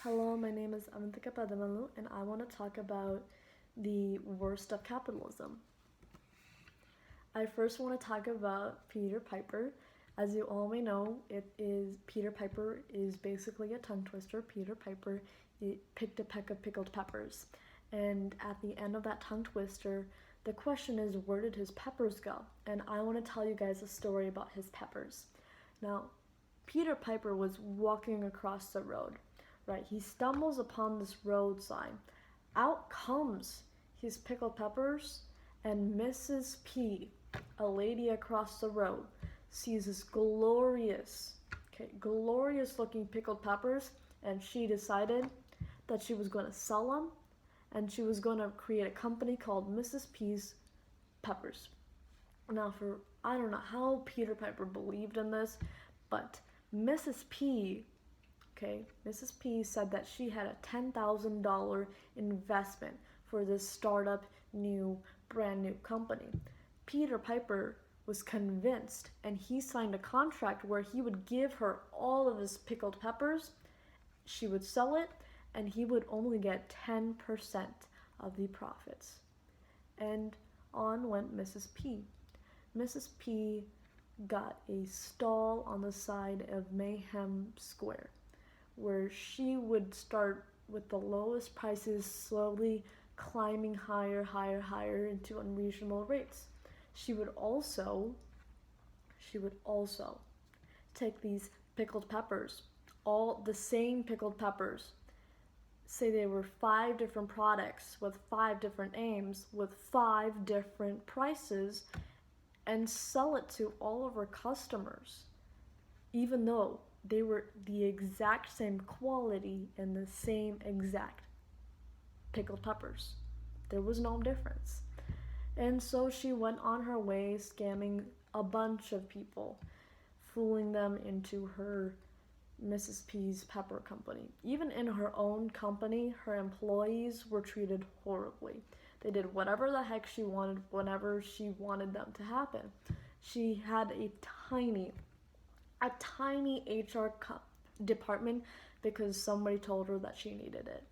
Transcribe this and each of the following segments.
Hello, my name is Avantika Pedamallu, and I want to talk about the worst of capitalism. I first want to talk about Peter Piper. As you all may know, Peter Piper is basically a tongue twister. Peter Piper picked a peck of pickled peppers, and at the end of that tongue twister, the question is, where did his peppers go? And I want to tell you guys a story about his peppers. Now, Peter Piper was walking across the road. Right, he stumbles upon this road sign. Out comes his pickled peppers, and Mrs. P, a lady across the road, sees this glorious looking pickled peppers, and she decided that she was going to sell them, and she was going to create a company called Mrs. P's Peppers. Now, I don't know how Peter Piper believed in this, but Mrs. P said that she had a $10,000 investment for this startup brand new company. Peter Piper was convinced, and he signed a contract where he would give her all of his pickled peppers, she would sell it, and he would only get 10% of the profits. And on went Mrs. P. Mrs. P got a stall on the side of Mayhem Square, where she would start with the lowest prices, slowly climbing higher into unreasonable rates. She would also take these pickled peppers, all the same pickled peppers, say they were 5 different products with 5 different names with 5 different prices, and sell it to all of her customers, even though they were the exact same quality and the same exact pickled peppers. There was no difference. And so she went on her way, scamming a bunch of people, fooling them into her Mrs. P's Pepper Company. Even in her own company, her employees were treated horribly. They did whatever the heck she wanted, whenever she wanted them to happen. She had a tiny HR department because somebody told her that she needed it.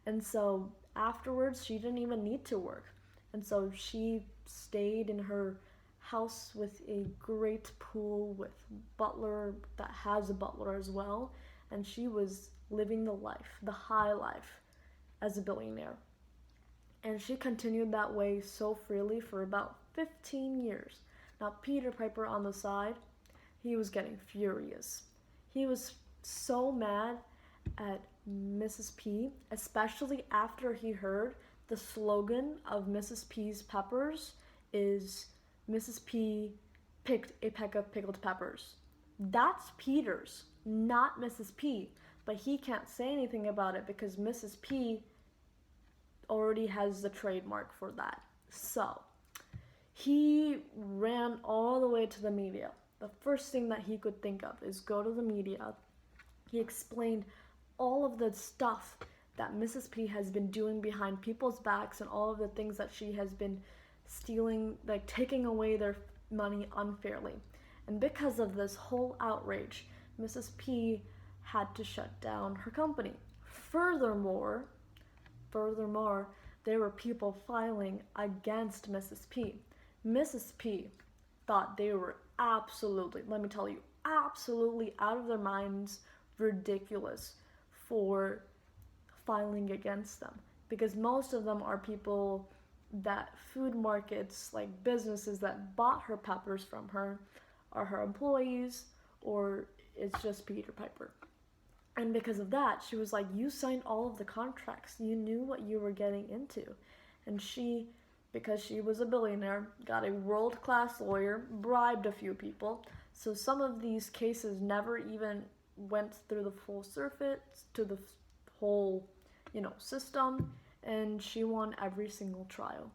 And so afterwards, she didn't even need to work. And so she stayed in her house with a great pool with butler that has a butler as well. And she was living the high life as a billionaire. And she continued that way so freely for about 15 years. Now, Peter Piper on the side, he was getting furious. He was so mad at Mrs. P, especially after he heard the slogan of Mrs. P's Peppers is Mrs. P picked a peck of pickled peppers. That's Peter's, not Mrs. P, but he can't say anything about it because Mrs. P already has the trademark for that. So he ran all the way to the media. The first thing that he could think of is go to the media. He explained all of the stuff that Mrs. P has been doing behind people's backs and all of the things that she has been stealing, like taking away their money unfairly. And because of this whole outrage, Mrs. P had to shut down her company. Furthermore, there were people filing against Mrs. P. Mrs. P thought they were absolutely out of their minds, ridiculous for filing against them, because most of them are people that food markets, like businesses that bought her peppers from her, are her employees, or it's just Peter Piper. And because of that, she was like, you signed all of the contracts, you knew what you were getting into. And she, because she was a billionaire, got a world-class lawyer, bribed a few people. So some of these cases never even went through the full circuit, to the whole, system, and she won every single trial.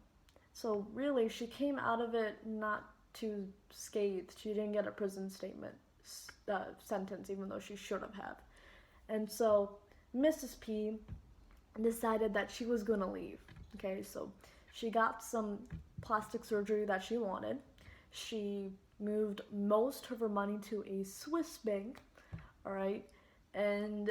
So really, she came out of it not too scathed. She didn't get a prison sentence, even though she should have. And so Mrs. P decided that she was going to leave. Okay, so she got some plastic surgery that she wanted. She moved most of her money to a Swiss bank, all right, And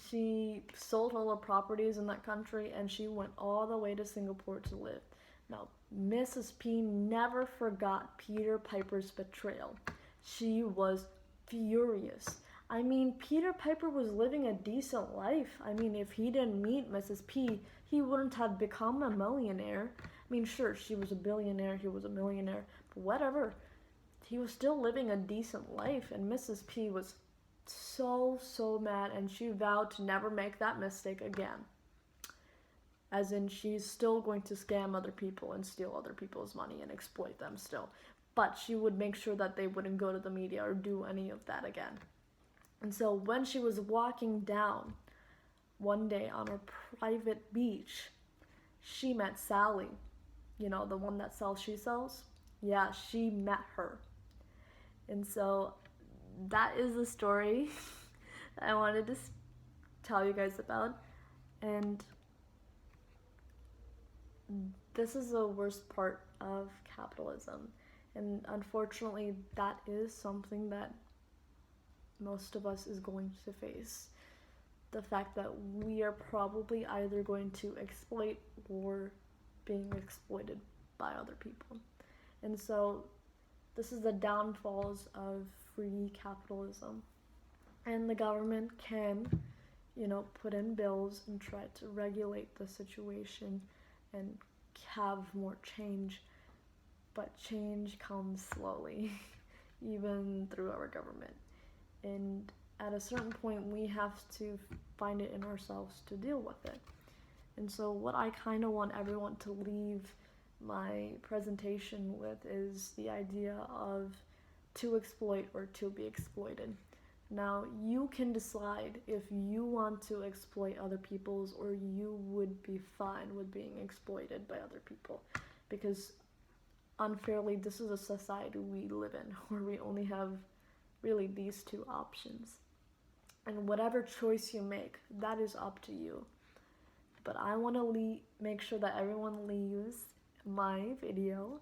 she sold all her properties in that country, and she went all the way to Singapore to live. Now, Mrs. P never forgot Peter Piper's betrayal. She was furious. I mean, Peter Piper was living a decent life. I mean, if he didn't meet Mrs. P, he wouldn't have become a millionaire. I mean, sure, she was a billionaire, he was a millionaire, but whatever. He was still living a decent life, and Mrs. P was so mad, and she vowed to never make that mistake again. As in, she's still going to scam other people and steal other people's money and exploit them still. But she would make sure that they wouldn't go to the media or do any of that again. And so when she was walking down one day on a private beach, she met Sally. You know, the one that sells she sells? Yeah, she met her. And so that is the story I wanted to tell you guys about. And this is the worst part of capitalism. And unfortunately, that is something that most of us is going to face. The fact that we are probably either going to exploit or being exploited by other people. And so this is the downfalls of free capitalism. And the government can, put in bills and try to regulate the situation and have more change. But change comes slowly, even through our government. And at a certain point, we have to find it in ourselves to deal with it. And so what I kind of want everyone to leave my presentation with is the idea of to exploit or to be exploited. Now, you can decide if you want to exploit other people's or you would be fine with being exploited by other people. Because unfairly, this is a society we live in where we only have really these two options. And whatever choice you make, that is up to you. But I want to make sure that everyone leaves my video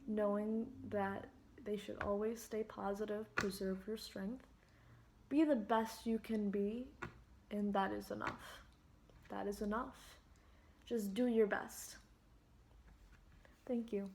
knowing that they should always stay positive, preserve your strength, be the best you can be, and that is enough. That is enough. Just do your best. Thank you.